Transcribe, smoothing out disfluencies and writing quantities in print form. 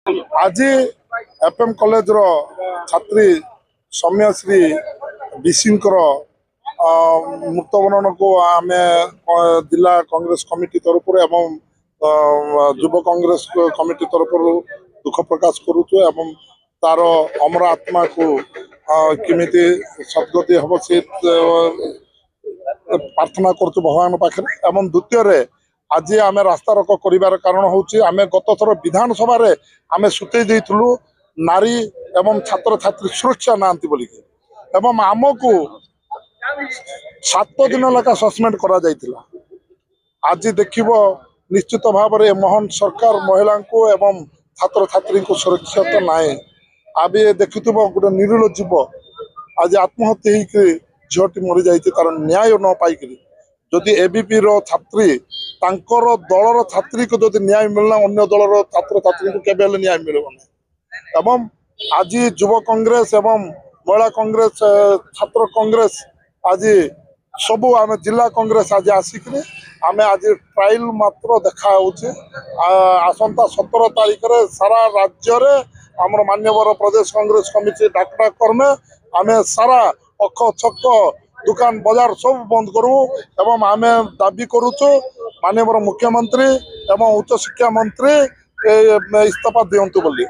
आज FM college रो छात्री सौम्यश्री विशिंकर मृतबरण को आम जिला कांग्रेस कमिटी तरफ एवं युव कांग्रेस कमिटी तरफ दुख प्रकाश करुचु एवं तार अमर आत्मा को किमी सद्गति हम से प्रार्थना करुचु भगवान पाखे एवं द्वितीय आज आम रास्ता रोक कर कारण हूँ आम गत थर विधानसभा आम सुतई देलु नारी एवं छात्र छात्री सुरक्षा ना बोलिकी एवं आमको 7 दिन लेखा सस्पेंड करा जायतिला। आज देखिब निश्चित भाव में मोहन सरकार महिला को एवं छात्र छात्री को सुरक्षित नाए अब देखुव गोटे निरीह जीव आज आत्महत्या झीटी मरी जाइए तार न्याय न पाइक जदि एबीपी रो छात्री तांकर दलर छात्री को जदि न्याय मिलना अन्य दलर छात्र छात्री को केबे न्याय मिलना एवं आज युव कांग्रेस एवं महिला कांग्रेस छात्र कांग्रेस आज सबू आम जिला कांग्रेस आज आसिक आम आज ट्रायल मात्र देखा आसंता 17 तारीख रे सारा राज्य रे आम मान्यवर प्रदेश कांग्रेस कमिटी डाकटा कर्मे आम सारा अख छक दुकान बाजार सब बंद करूँ एवं आम दाबी करुचु माननीय मुख्यमंत्री एवं उच्च शिक्षा मंत्री इस्तीफा दिंतु बोली।